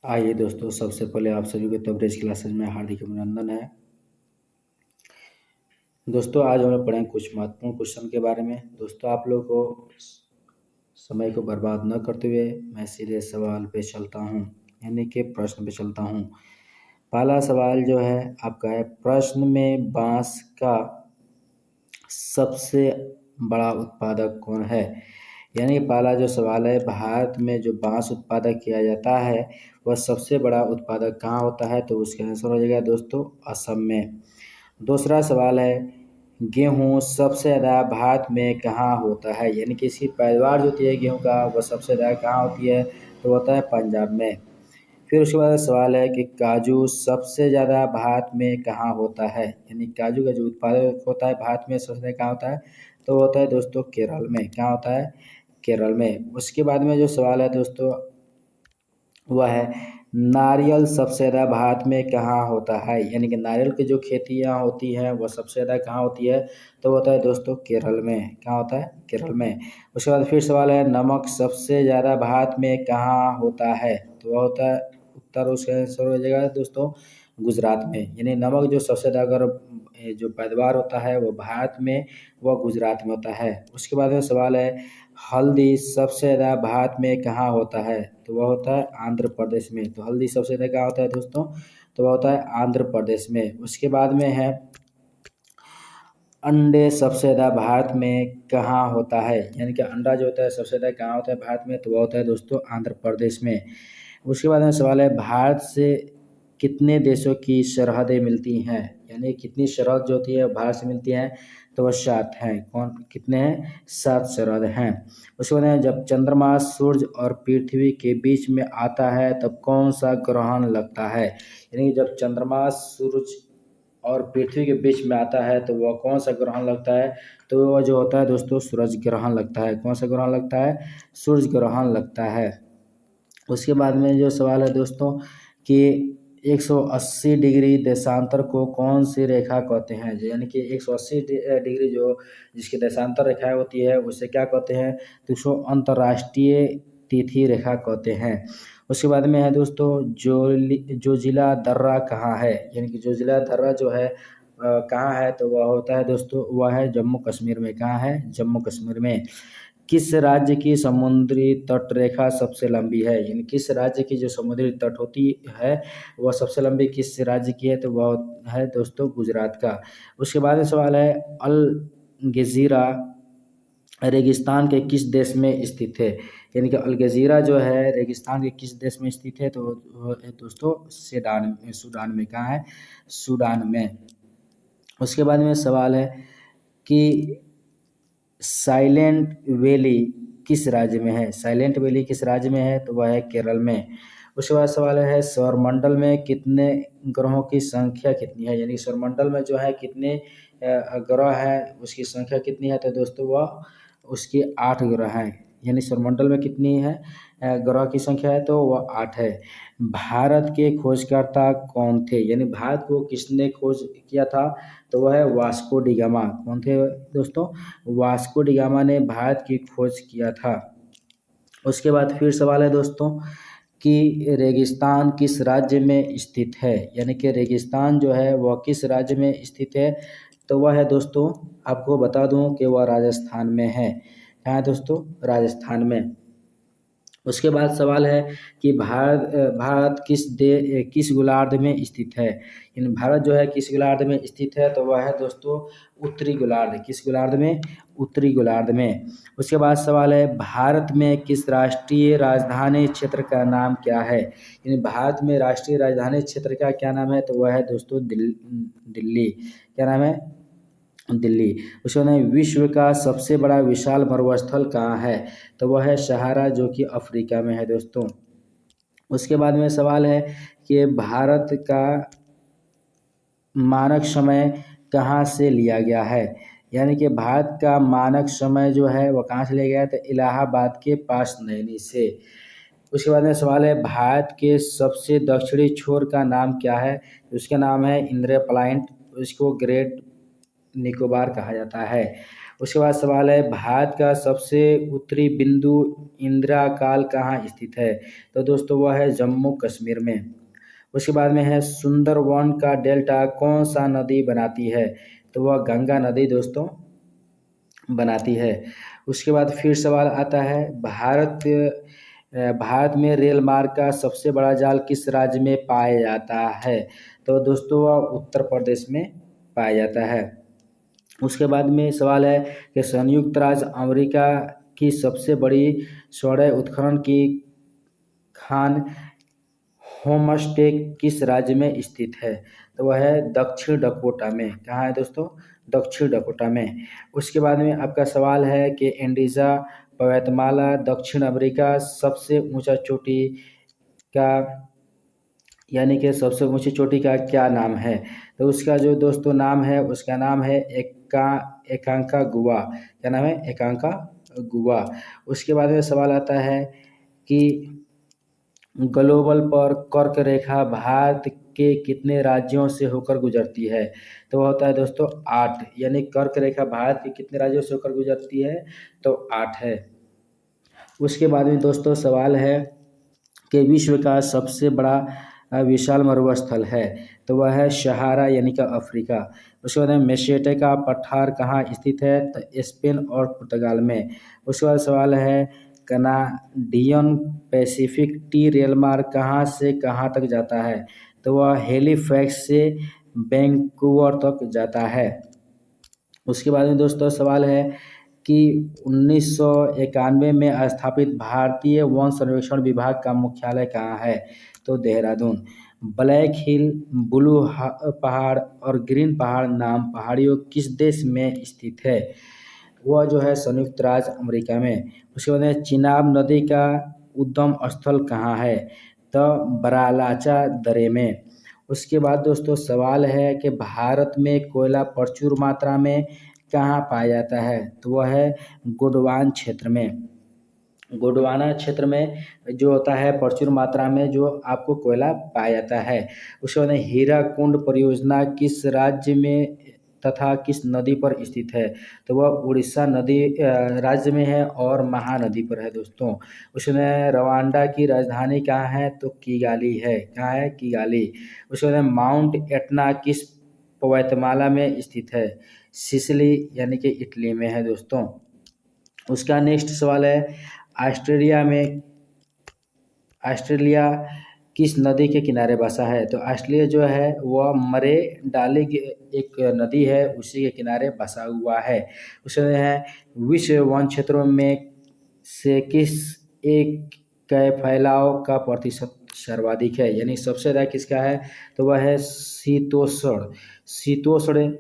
आइए दोस्तों, सबसे पहले आप सभी को तबरेज क्लासेज में हार्दिक अभिनंदन है। दोस्तों आज हम लोग पढ़ेंगे कुछ महत्वपूर्ण क्वेश्चन के बारे में। दोस्तों आप लोग को समय को बर्बाद न करते हुए मैं सीधे सवाल पे चलता हूँ, यानी कि प्रश्न पे चलता हूँ। पहला सवाल जो है आपका है, प्रश्न में बांस का सबसे बड़ा उत्पादक कौन है। यानी पहला जो सवाल है, भारत में जो बांस उत्पादक किया जाता है वह सबसे बड़ा उत्पादक कहाँ होता है, तो उसका आंसर हो जाएगा दोस्तों असम में। दूसरा सवाल है, गेहूँ सबसे ज़्यादा भारत में कहाँ होता है, यानी कि इसकी पैदावार जो होती है गेहूँ का वह सबसे ज़्यादा कहाँ होती है, तो होता है पंजाब में। फिर उसके बाद सवाल है कि काजू सबसे ज़्यादा भारत में कहाँ होता है, यानी काजू का जो उत्पादन होता है भारत में सबसे ज़्यादा कहाँ होता है, तो होता है दोस्तों केरल में। कहाँ होता है, केरल में। उसके बाद में जो सवाल है दोस्तों वह है, नारियल सबसे ज़्यादा भारत में कहाँ होता है, यानी कि नारियल की जो खेतियाँ होती हैं वह सबसे ज़्यादा कहाँ होती है, तो होता है दोस्तों केरल में। कहाँ होता है, केरल में। उसके बाद फिर सवाल है, नमक सबसे ज़्यादा भारत में कहाँ होता है, तो वह होता है उत्तर, उसका आंसर हो जाएगा दोस्तों गुजरात में। यानी नमक जो सबसे ज़्यादा अगर जो पैदावार होता है वो भारत में, वह गुजरात में होता है। उसके बाद में सवाल है, हल्दी सबसे ज़्यादा भारत में कहाँ होता है, तो वह होता है आंध्र प्रदेश में। तो हल्दी सबसे ज़्यादा कहाँ होता है दोस्तों, तो वह होता है आंध्र प्रदेश में। उसके बाद में है, अंडे सबसे ज़्यादा भारत में कहाँ होता है, यानी कि अंडा जो होता है सबसे ज़्यादा कहाँ होता है भारत में, तो वह होता है दोस्तों आंध्र प्रदेश में। उसके बाद में सवाल है, भारत से कितने देशों की सरहदें मिलती हैं, यानी कितनी सरहद जो होती है भारत से मिलती हैं, तो वह 7 हैं। कौन कितने हैं, 7 सरहद हैं। उसके बाद में, जब चंद्रमा सूर्य और पृथ्वी के बीच में आता है तब कौन सा ग्रहण लगता है, यानी जब चंद्रमा सूरज और पृथ्वी के बीच में आता है तो वह कौन सा ग्रहण लगता है, तो वह जो होता है दोस्तों सूरज ग्रहण लगता है। कौन सा ग्रहण लगता है, सूरज ग्रहण लगता है। उसके बाद में जो सवाल है दोस्तों कि 180 डिग्री देशांतर को कौन सी रेखा कहते हैं, यानी कि 180 डिग्री जो जिसकी देशांतर रेखा होती है उसे क्या कहते हैं, तो उसको अंतर्राष्ट्रीय तिथि रेखा कहते हैं। उसके बाद में है दोस्तों जो जिला दर्रा कहाँ है, यानी कि जो जिला दर्रा जो है कहाँ है, तो वह होता है दोस्तों, वह है जम्मू कश्मीर में। कहाँ है, जम्मू कश्मीर में। किस राज्य की समुद्री तट रेखा सबसे लंबी है, यानी किस राज्य की जो समुद्री तट होती है वह सबसे लंबी किस राज्य की है, तो वह है दोस्तों गुजरात का। उसके बाद में सवाल है, अल गजीरा रेगिस्तान के किस देश में स्थित है, यानी कि अल गजीरा जो है रेगिस्तान के किस देश में स्थित है, तो वो है दोस्तों सूडान में। कहाँ है, सूडान में। उसके बाद में सवाल है कि साइलेंट वैली किस राज्य में है, साइलेंट वैली किस राज्य में है, तो वह है केरल में। उसके बाद सवाल है, सौरमंडल में कितने ग्रहों की संख्या कितनी है, यानी सौरमंडल में जो है कितने ग्रह हैं उसकी संख्या कितनी है, तो दोस्तों वह उसकी 8 ग्रह हैं। यानी सौरमंडल में कितनी है ग्रह की संख्या है, तो वह 8 है। भारत के खोजकर्ता कौन थे, यानी भारत को किसने खोज किया था, तो वह है वास्को डी गामा। कौन थे दोस्तों, वास्को डी गामा ने भारत की खोज किया था। उसके बाद फिर सवाल है दोस्तों कि रेगिस्तान किस राज्य में स्थित है, यानी कि रेगिस्तान जो है वह किस राज्य में स्थित है, तो वह है दोस्तों, आपको बता दूं कि वह राजस्थान में है। कहाँ है दोस्तों, राजस्थान में। उसके बाद सवाल है कि भारत किस गोलार्ध में स्थित है, इन भारत जो है किस गोलार्ध में स्थित है, तो वह है दोस्तों उत्तरी गोलार्ध। किस गोलार्ध में, उत्तरी गोलार्ध में। उसके बाद सवाल है, भारत में किस राष्ट्रीय राजधानी क्षेत्र का नाम क्या है, इन भारत में राष्ट्रीय राजधानी क्षेत्र का क्या नाम है, तो वह है दोस्तों दिल्ली। क्या नाम है, दिल्ली। उसके बाद में, विश्व का सबसे बड़ा विशाल मरुस्थल कहाँ है, तो वह है सहारा जो कि अफ्रीका में है दोस्तों। उसके बाद में सवाल है कि भारत का मानक समय कहाँ से लिया गया है, यानी कि भारत का मानक समय जो है वह कहाँ से लिया गया है, तो इलाहाबाद के पास नैनी से। उसके बाद में सवाल है, भारत के सबसे दक्षिणी छोर का नाम क्या है, तो उसका नाम है इंद्र प्लाइंट, उसको ग्रेट निकोबार कहा जाता है। उसके बाद सवाल है भारत का सबसे उत्तरी बिंदु इंदिरा काल कहाँ स्थित है? तो दोस्तों वह है जम्मू कश्मीर में। उसके बाद में है सुंदरवन का डेल्टा कौन सा नदी बनाती है? तो वह गंगा नदी दोस्तों बनाती है। उसके बाद फिर सवाल आता है भारत में रेल मार्ग का सबसे बड़ा जाल किस राज्य में पाया जाता है? तो दोस्तों वह उत्तर प्रदेश में पाया जाता है। उसके बाद में सवाल है कि संयुक्त राज्य अमेरिका की सबसे बड़ी स्वर्ण उत्खनन की खान होमस्टे किस राज्य में स्थित है? तो वह है दक्षिण डकोटा में। कहाँ है दोस्तों? दक्षिण डकोटा में। उसके बाद में आपका सवाल है कि एंडीजा पर्वतमाला दक्षिण अमेरिका सबसे ऊंचा चोटी का यानी कि सबसे ऊंची चोटी का क्या नाम है? तो उसका जो दोस्तों नाम है उसका नाम है एकांका गुआ। क्या नाम है? एकांका गुआ। उसके बाद में सवाल आता है कि ग्लोबल पर कर्क रेखा भारत के कितने राज्यों से होकर गुजरती है? तो वह होता है दोस्तों 8, यानी कर्क रेखा भारत के कितने राज्यों से होकर गुजरती है? तो 8 है। उसके बाद में दोस्तों सवाल है कि विश्व का सबसे बड़ा विशाल मरुस्थल है? तो वह है सहारा यानी कि अफ्रीका। उसके बाद में मेसेटे का पठार कहाँ स्थित है? तो स्पेन और पुर्तगाल में। उसके बाद सवाल है कनाडियन पैसिफिक टी रेल मार्ग कहाँ से कहाँ तक जाता है? तो वह हेलीफैक्स से वैंकूवर तक जाता है। उसके बाद में दोस्तों सवाल है कि 1991 में स्थापित भारतीय वन सर्वेक्षण विभाग का मुख्यालय कहाँ है? तो देहरादून। ब्लैक हिल, ब्लू पहाड़ और ग्रीन पहाड़ नाम पहाड़ियों किस देश में स्थित है? वह जो है संयुक्त राज्य अमेरिका में। उसके बाद में चिनाब नदी का उद्गम स्थल कहाँ है? तो बरालाचा दरे में। उसके बाद दोस्तों सवाल है कि भारत में कोयला प्रचुर मात्रा में कहाँ पाया जाता है? तो वह है गोंडवाना क्षेत्र में। गोंडवाना क्षेत्र में जो होता है प्रचुर मात्रा में जो आपको कोयला पाया जाता है। उसके बाद हीराकुंड परियोजना किस राज्य में तथा किस नदी पर स्थित है? तो वह उड़ीसा नदी राज्य में है और महानदी पर है दोस्तों। उसमें रवांडा की राजधानी कहाँ है? तो किगाली है। कहाँ है? किगाली। उसके बाद माउंट एटना किस पर्वतमाला में स्थित है? सिसिली यानी कि इटली में है दोस्तों। उसका नेक्स्ट सवाल है ऑस्ट्रेलिया किस नदी के किनारे बसा है? तो ऑस्ट्रेलिया जो है वह मरे डाली एक नदी है उसी के किनारे बसा हुआ है। उसमें है विश्व वन क्षेत्रों में से किस एक के फैलाव का प्रतिशत सर्वाधिक है? यानी सबसे ज़्यादा किसका है? तो वह है शीतोष्ण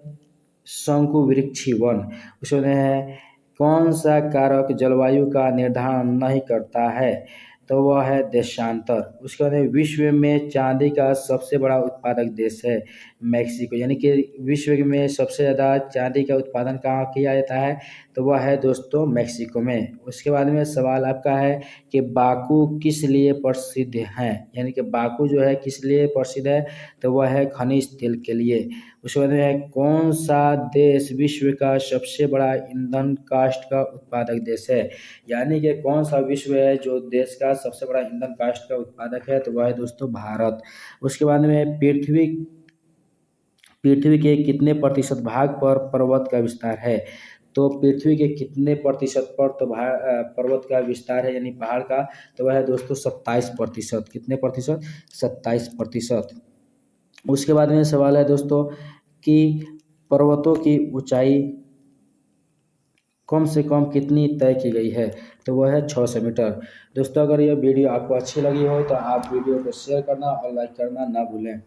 शंकुवृक्षी वन। उसमें है कौन सा कारक जलवायु का निर्धारण नहीं करता है? तो वह है देशांतर। उसके बाद विश्व में चांदी का सबसे बड़ा उत्पादक देश है मैक्सिको, यानी कि विश्व में सबसे ज़्यादा चांदी का उत्पादन कहाँ किया जाता है? तो वह है दोस्तों मैक्सिको में। उसके बाद में सवाल आपका है कि बाकू किस लिए प्रसिद्ध है? यानी कि बाकू जो है किस लिए प्रसिद्ध है? तो वह है खनिज तेल के लिए। उसके बाद में है कौन सा देश विश्व का सबसे बड़ा ईंधन काष्ठ का उत्पादक देश है? यानी कि कौन सा विश्व है जो देश का सबसे बड़ा ईंधन काष्ठ का उत्पादक है? तो वह है दोस्तों भारत। उसके बाद में पृथ्वी के कितने प्रतिशत भाग पर पर्वत का विस्तार है? तो पृथ्वी के कितने प्रतिशत पर तो पर्वत का विस्तार है यानी पहाड़ का? तो वह है दोस्तों 27%। कितने प्रतिशत? 27%। उसके बाद में सवाल है दोस्तों कि पर्वतों की ऊंचाई कम से कम कितनी तय की गई है? तो वह है 600 मीटर। दोस्तों अगर यह वीडियो आपको अच्छी लगी हो तो आप वीडियो को शेयर करना और लाइक करना ना भूलें।